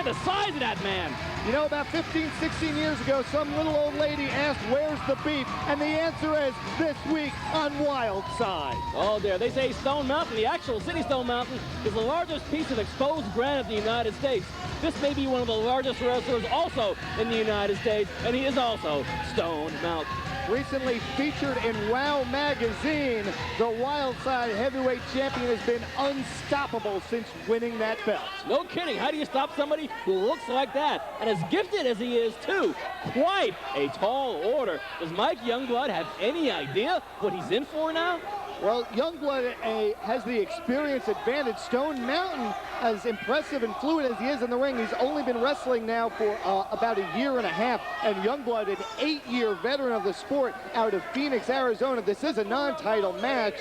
at the size of that man. You know, about 15, 16 years ago, some little old lady asked, where's the beef? And the answer is this week on Wildside. Oh, there. They say Stone Mountain, the actual city Stone Mountain, is the largest piece of exposed granite in the United States. This may be one of the largest wrestlers also in the United States, and he is also Stone Mountain. Recently featured in WOW magazine, the Wildside heavyweight champion has been unstoppable since winning that belt. No kidding. How do you stop somebody who looks like that? And as gifted as he is, too. Quite a tall order. Does Mike Youngblood have any idea what he's in for now? Well, Youngblood has the experience advantage. Stone Mountain, as impressive and fluid as he is in the ring, he's only been wrestling now for about a year and a half. And Youngblood, an 8-year veteran of the sport out of Phoenix, Arizona. This is a non-title match.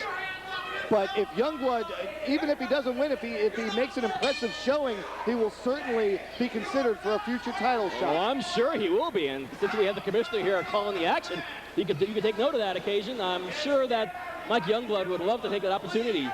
But if Youngblood, even if he doesn't win, if he makes an impressive showing, he will certainly be considered for a future title shot. Well, I'm sure he will be. And since we have the commissioner here calling the action, you can take note of that occasion. I'm sure that Mike Youngblood would love to take that opportunity.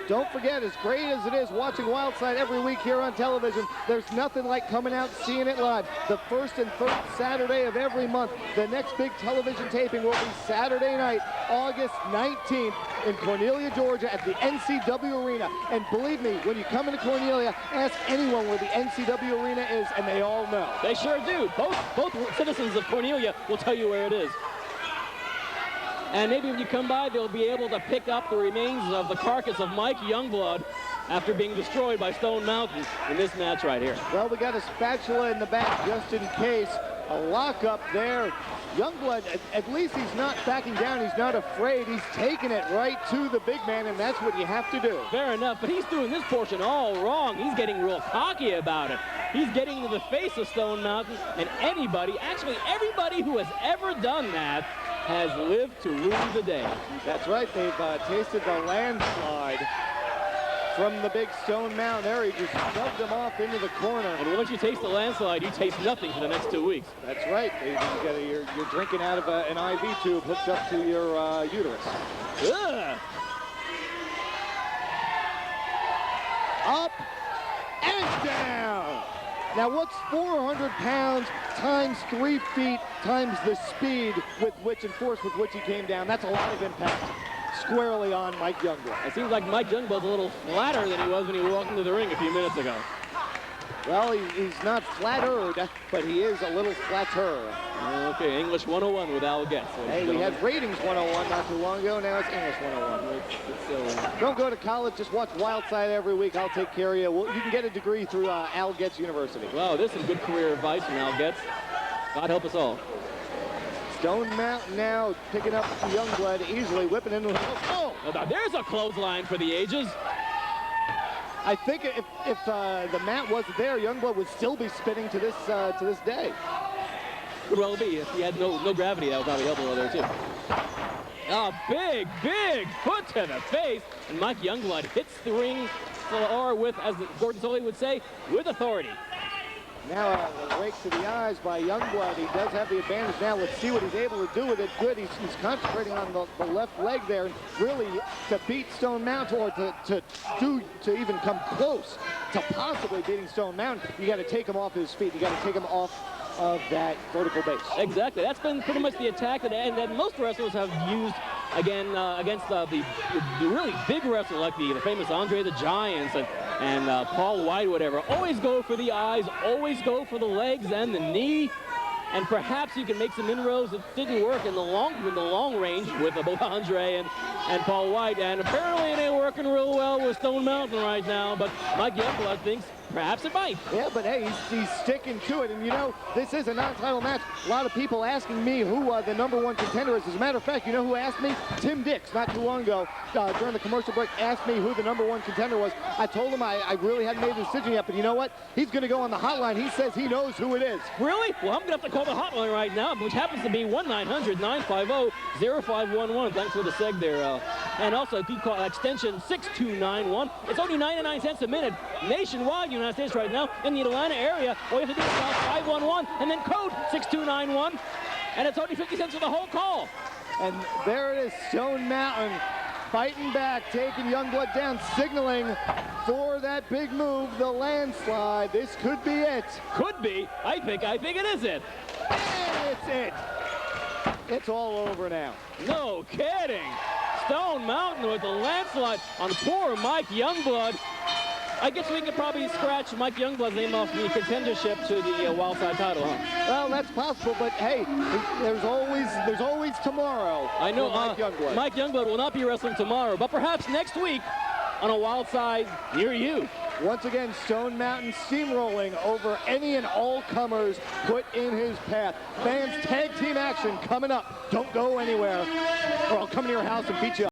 Don't forget, as great as it is watching Wildside every week here on television, there's nothing like coming out and seeing it live. The first and third Saturday of every month. The next big television taping will be Saturday night, August 19th in Cornelia, Georgia at the NCW Arena. And believe me, when you come into Cornelia, ask anyone where the NCW Arena is, and they all know. They sure do. Both citizens of Cornelia will tell you where it is. And maybe when you come by, they'll be able to pick up the remains of the carcass of Mike Youngblood after being destroyed by Stone Mountain in this match right here. Well, we got a spatula in the back just in case. A lockup there. Youngblood, at least he's not backing down. He's not afraid. He's taking it right to the big man, and that's what you have to do. Fair enough, but he's doing this portion all wrong. He's getting real cocky about it. He's getting into the face of Stone Mountain, and actually everybody who has ever done that has lived to rue the day. That's right. They've tasted the landslide from the big Stone Mountain there. He just shoved him off into the corner. And once you taste the landslide, you taste nothing for the next 2 weeks. That's right. You're drinking out of an IV tube hooked up to your uterus. Ugh. Up and down. Now, what's 400 pounds times 3 feet times the speed with which and force with which he came down? That's a lot of impact squarely on Mike Youngblood. It seems like Mike Youngblood's a little flatter than he was when he walked into the ring a few minutes ago. Well, he's not flattered, but he is a little flatter. Okay, English 101 with Al Getz. Hey, we had Ratings 101 not too long ago. Now it's English 101. Don't go to college. Just watch Wildside every week. I'll take care of you. You can get a degree through Al Getz University. Wow, this is good career advice from Al Getz. God help us all. Stone Mountain now picking up Youngblood, easily whipping into the... Oh! Now there's a clothesline for the ages. I think if the mat wasn't there, Youngblood would still be spinning to this day. Could well be. If he had no gravity, that would probably help a little there, too. A big foot to the face. And Mike Youngblood hits the ring floor with, as Gordon Soley would say, with authority. Now a rake to the eyes by Youngblood. He does have the advantage now. Let's see what he's able to do with it. Good. He's concentrating on the left leg there. And really, to beat Stone Mountain, or to even come close to possibly beating Stone Mountain, you got to take him off his feet. You got to take him off of that vertical base. Exactly. That's been pretty much the attack that most wrestlers have used against the really big wrestlers like the famous Andre the Giant and Paul White, whatever. Always go for the eyes, always go for the legs and the knee. And perhaps you can make some inroads that didn't work in the long range with both Andre and Paul White. And apparently it ain't working real well with Stone Mountain right now. But Mike Youngblood thinks perhaps it might. Yeah, but hey, he's sticking to it. And you know, this is a non-title match. A lot of people asking me who the #1 contender is. As a matter of fact, you know who asked me? Tim Dix, not too long ago, during the commercial break, asked me who the #1 contender was. I told him I really hadn't made the decision yet, but you know what? He's going to go on the hotline. He says he knows who it is. Really? Well, I'm going to have to call the hotline right now, which happens to be 1-900-950-0511. Thanks for the seg there. And also, if you call extension 6291, it's only 99 cents a minute nationwide, United States right now, in the Atlanta area. All you have to do is dial 511 and then code 6291, and it's only 50 cents for the whole call. And there it is, Stone Mountain fighting back, taking Youngblood down, signaling for that big move, the landslide. This could be it. Could be. I think it is it. And it's it. It's all over now. No kidding. Stone Mountain with a landslide on poor Mike Youngblood. I guess we could probably scratch Mike Youngblood's name off the contendership to the Wildside title, huh? Well, that's possible, but hey, there's always tomorrow. I know. Mike Youngblood. Mike Youngblood will not be wrestling tomorrow, but perhaps next week on a Wildside near you. Once again, Stone Mountain steamrolling over any and all comers put in his path. Fans, tag team action coming up. Don't go anywhere, or I'll come to your house and beat you up.